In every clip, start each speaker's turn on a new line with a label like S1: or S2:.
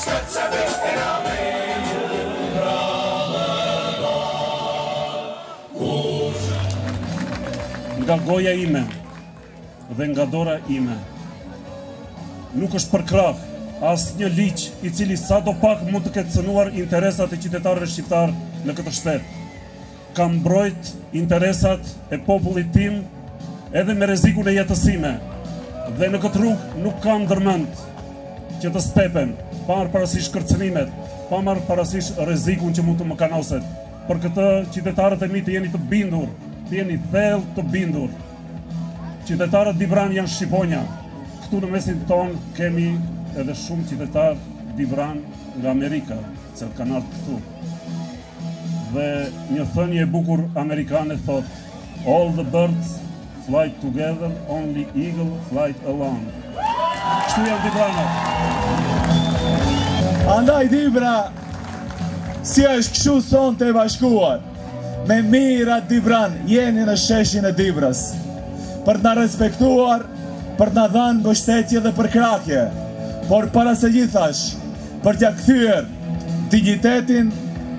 S1: Nga goja ime dhe nga dora ime nuk është për krah asë një ligj i cili sa do pak mund të ketë cënuar interesat e qytetarëve shqiptar në këtë shtet. Kam mbrojt interesat e popullit tim edhe me rrezikun e jetësime dhe në këtë rrugë nuk kam ndërmend që të stepen pa marrë parasysh kërcënimet, pa marrë parasysh rrezikun që mund të më kanoset. Për këtë qytetarët e mi të jeni të bindur, të jeni thellë të bindur. Qytetarët Dibran janë shqiponja. Këtu në mesin ton kemi edhe shumë qytetarë Dibran nga Amerika, se kanë ardhur këtu. Dhe një thënie e bukur amerikane thot: all the birds fly together, only eagle flies alone. Kështu janë Dibranët.
S2: Andaj Dibra, si është kështu sonte e bashkuar, me mira Dibran jeni në sheshin e Dibras, për të na respektuar, për të na dhënë mbështetje dhe përkrahje, por para së gjithash, për t'ja kthyer dignitetin,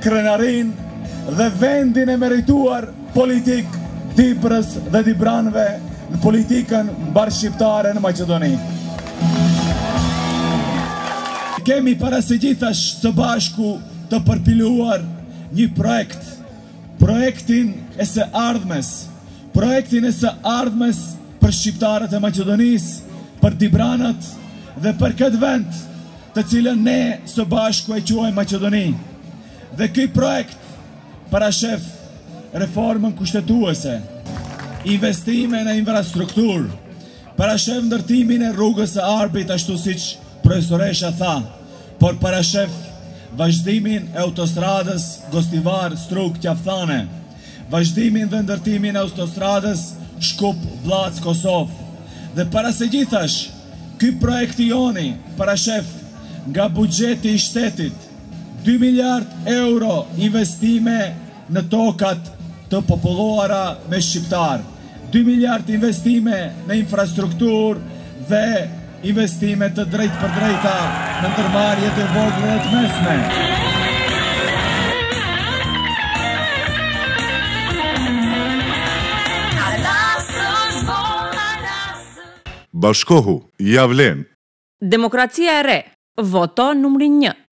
S2: krenarinë dhe vendin e merituar politik Dibrës dhe Dibranëve në politikën mbarshqiptare në Maqedoni. Kemi para së gjithash së bashku të përpiluar një projekt, projektin e së ardhmes, për shqiptarët e Maqedonisë, për Dibranët dhe për këtë vend të cilën ne së bashku e quajmë Maqedoni. Dhe ky projekt parashef reformën kushtetuese, investime në infrastrukturë, parashef ndërtimin e rrugës së Arbit ashtu siç profesoresha tha, por parashef vazhdimin e autostradës Gostivar-Strug-Qafthane, vazhdimin dhe ndërtimin e autostradës Shkup-Blac-Kosovë. Dhe para së gjithash, ky projekti joni parashef nga buxheti i shtetit 2 miliard euro investime në tokat të populluara me shqiptar, 2 miliard investime në infrastrukturë dhe investime të drejtë për drejta në ndërmarrjet e vogla dhe të mesme.
S3: Bashkohu, ja vlen.
S4: Demokracia e re, voto numri 1.